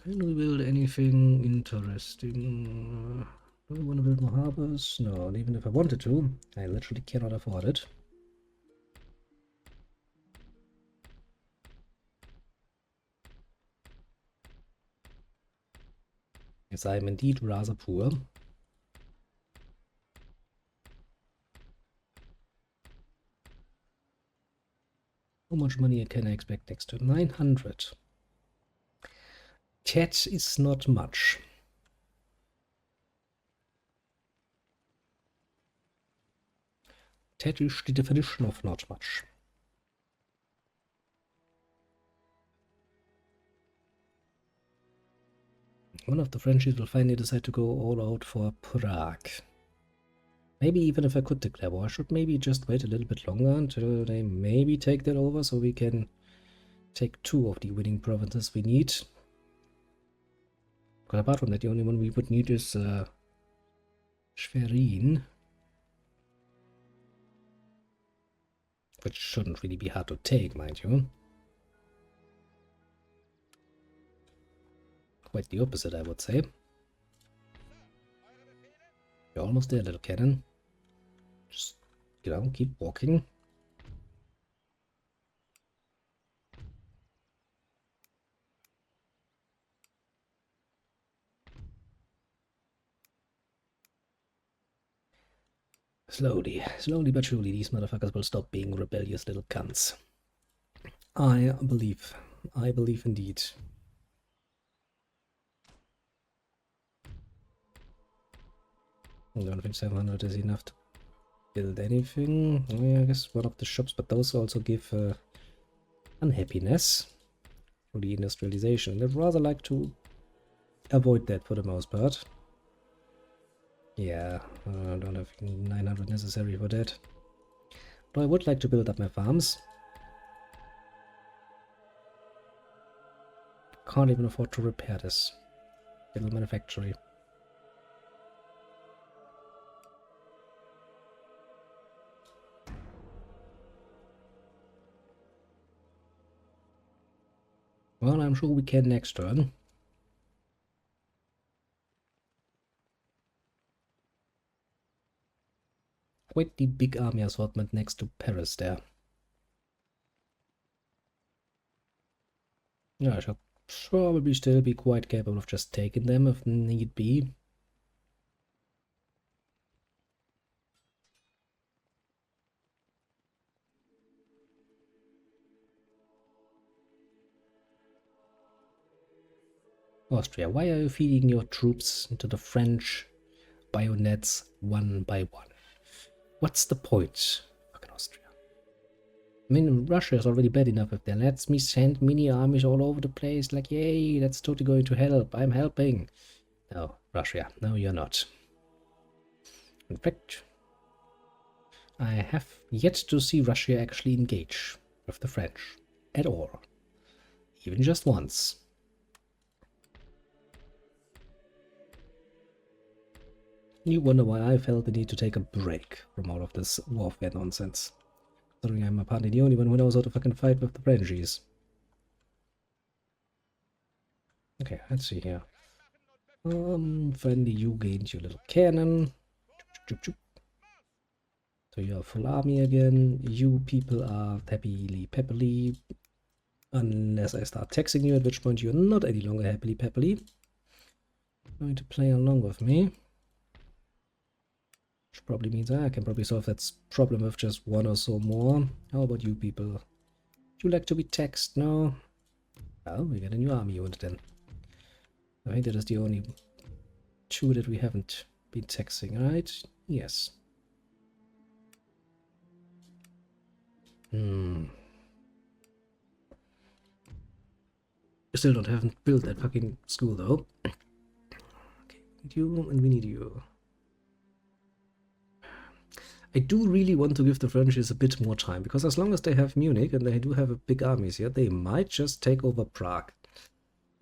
Can we build anything interesting? Do we want to build more harbors? No, and even if I wanted to, I literally cannot afford it. Yes, I am indeed rather poor. How much money can I expect next to 900? That is not much. That is the definition of not much. One of the Frenchies will finally decide to go all out for Prague. Maybe even if I could declare war, I should maybe just wait a little bit longer until they maybe take that over so we can take 2 of the winning provinces we need. But apart from that, the only one we would need is Schwerin. Which shouldn't really be hard to take, mind you. Quite the opposite, I would say. You're almost there, little cannon. Just, keep walking. Slowly but surely, these motherfuckers will stop being rebellious little cunts. I believe indeed. I don't think 700 is enough to build anything. Yeah, I guess one of the shops, but those also give unhappiness for the industrialization. I'd rather like to avoid that for the most part. Yeah, I don't have 900 necessary for that. But I would like to build up my farms. Can't even afford to repair this little manufactory. Well, I'm sure we can next turn. Quite the big army assortment next to Paris there. Yeah, I shall probably still be quite capable of just taking them if need be. Austria, why are you feeding your troops into the French bayonets one by one? What's the point? Fucking Austria. I mean, Russia is already bad enough if they lets me send mini armies all over the place. Like, yay, that's totally going to help. I'm helping. No, Russia, no, you're not. In fact, I have yet to see Russia actually engage with the French at all. Even just once. You wonder why I felt the need to take a break from all of this warfare nonsense. Considering I'm apparently the only one who knows how to fucking fight with the Frenchies. Okay, let's see here. Friendly, you gained your little cannon. Choop, choop, choop. So you have full army again. You people are happily peppily. Unless I start taxing you, at which point you're not any longer happily peppily. Going to play along with me. Which probably means I can probably solve that problem with just one or so more. How about you people? Would you like to be taxed? No? Well, we get a new army unit then. I think that is the only two that we haven't been taxing, right? Yes. I still haven't built that fucking school though. Okay, we need you and we need you. I do really want to give the Frenchies a bit more time, because as long as they have Munich and they do have a big armies here, they might just take over Prague.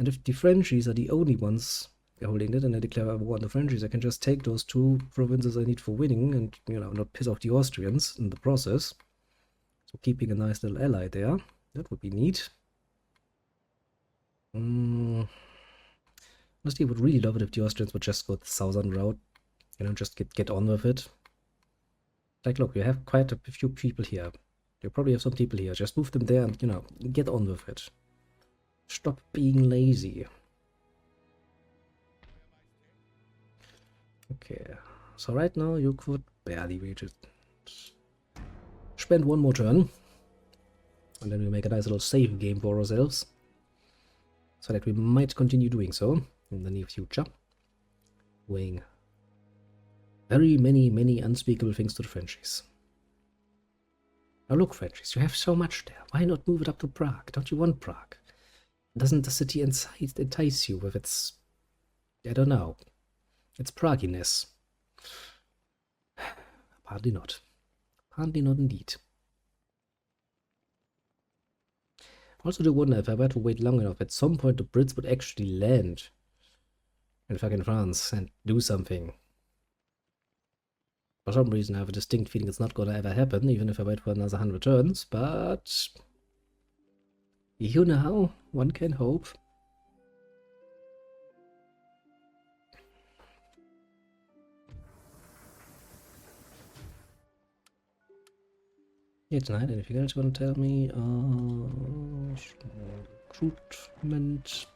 And if the Frenchies are the only ones holding it and I declare war on the Frenchies, I can just take those two provinces I need for winning and, not piss off the Austrians in the process. So keeping a nice little ally there, that would be neat. Honestly, I would really love it if the Austrians would just go the southern route, just get on with it. Like, look, you have quite a few people here. You probably have some people here. Just move them there and, get on with it. Stop being lazy. Okay, so right now you could barely reach it. Spend one more turn. And then we make a nice little save game for ourselves. So that we might continue doing so in the near future. Weighing very many unspeakable things to the Frenchies. Now look, Frenchies, you have so much there. Why not move it up to Prague? Don't you want Prague? Doesn't the city entice you with its, I don't know, its Praguiness? Apparently not. Apparently not indeed. I also do wonder if I were to wait long enough, at some point the Brits would actually land in fucking France and do something. For some reason, I have a distinct feeling it's not gonna ever happen, even if I wait for another 100 turns, but you know, one can hope. Yeah, tonight, anything else you want to tell me? Recruitment.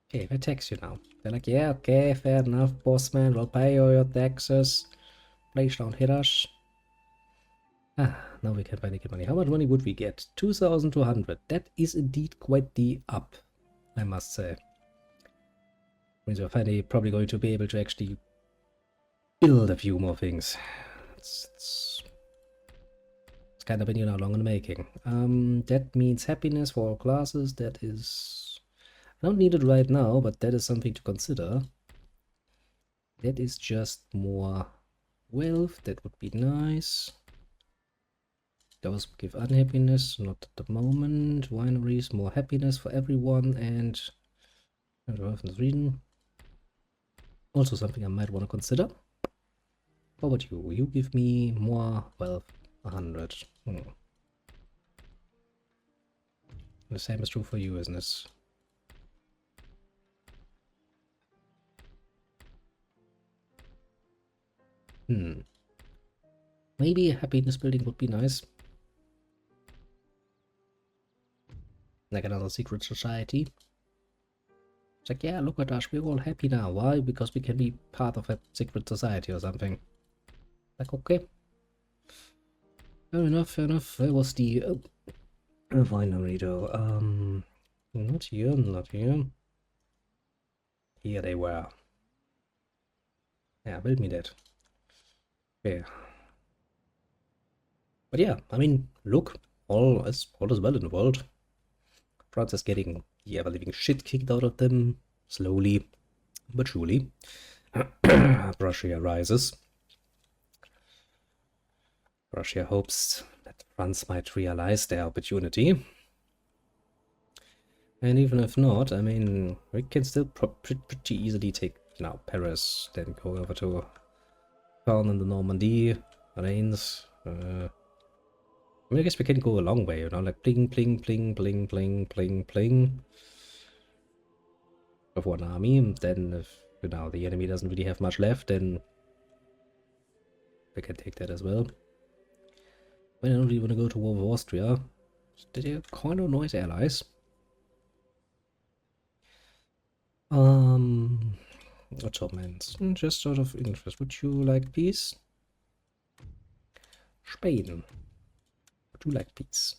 Okay, they text you now. They're like, yeah, okay, fair enough, boss man, we'll pay all your taxes. Please don't hit us. Ah, now we can finally get money. How much money would we get? 2,200. That is indeed quite the up, I must say. Means we're finally probably going to be able to actually build a few more things. It's kind of been, you know, long in the making. That means happiness for all classes. That is... I don't need it right now, but that is something to consider. That is just more wealth. That would be nice. Those give unhappiness, not at the moment. Wineries, more happiness for everyone, and Sweden. Also something I might want to consider. How about you? You give me more wealth, 100. The same is true for you, isn't it? Maybe a happiness building would be nice. Like another secret society. It's like, yeah, look at us, we're all happy now. Why? Because we can be part of a secret society or something. Like, okay. Fair enough, fair enough. Where was the refinery though? Not here, not here. Here they were. Yeah, build me that. Okay. But yeah, I mean, look, all is well in the world. France is getting the ever-living shit kicked out of them, slowly but surely. Russia rises. Russia hopes that France might realize their opportunity. And even if not, I mean, we can still pretty easily take now Paris, then go over to Caen in the Normandy, Reims. I mean, I guess we can go a long way, you know, like pling, pling, pling, pling, pling, pling, pling. Of one army, and then if, you know, the enemy doesn't really have much left, then we can take that as well. But I don't really want to go to war with Austria. They're kind of nice allies. Ottomans, just sort of interest. Would you like peace? Spain. Would you like peace?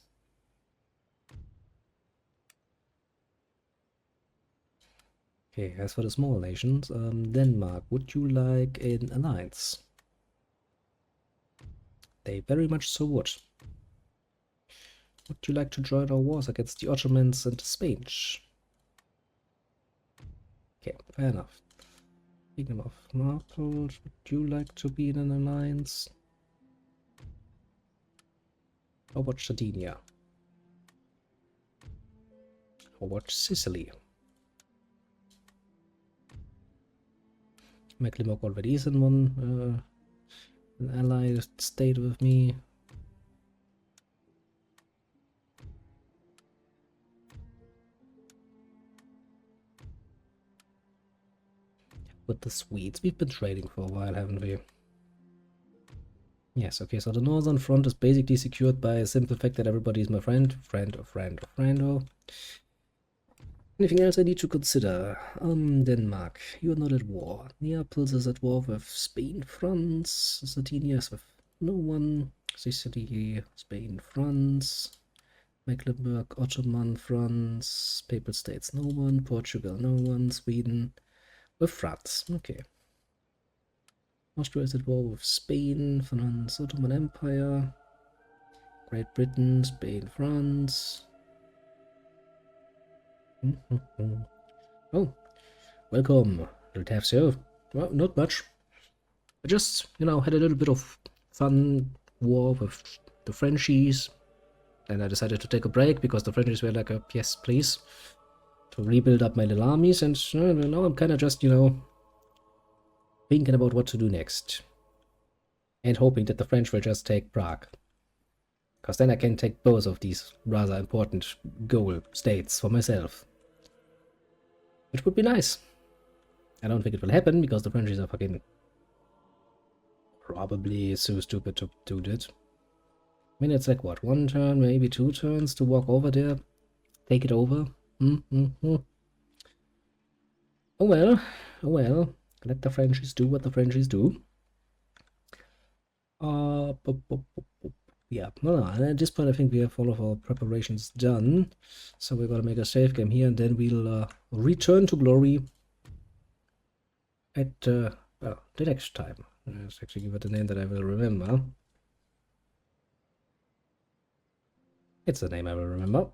Okay, as for the small nations, Denmark, would you like an alliance? They very much so would. Would you like to join our wars against the Ottomans and the Spanish? Okay, fair enough. Kingdom of Naples, would you like to be in an alliance? How about Sardinia? How about Sicily? Mecklenburg already is in one, an allied state with me. With the Swedes, we've been trading for a while, haven't we? Yes, okay, so the northern front is basically secured by a simple fact that everybody is my friend. Friendo. Anything else I need to consider? Denmark, you are not at war. Naples is at war with Spain, France. Sardinia is with no one. Sicily, Spain, France. Mecklenburg, Ottoman, France. Papal States, no one. Portugal, no one. Sweden, with France. Okay. Austria is at war with Spain, France, Ottoman Empire. Great Britain, Spain, France. Oh, welcome, Lutafsio. Well, not much. I just, you know, had a little bit of fun war with the Frenchies. And I decided to take a break because the Frenchies were like, yes, please. to rebuild up my little armies, and now I'm kind of just, thinking about what to do next. And hoping that the French will just take Prague. Because then I can take both of these rather important goal states for myself. Which would be nice. I don't think it will happen, because the Frenchies are fucking probably so stupid to do that. I mean, it's like, what, 1 turn, maybe 2 turns to walk over there? Take it over? Oh well, oh well. Let the Frenchies do what the Frenchies do. Yeah, well, at this point I think we have all of our preparations done. So we're gonna make a save game here, and then we'll return to glory at well, the next time. Let's actually give it a name that I will remember. It's a name I will remember.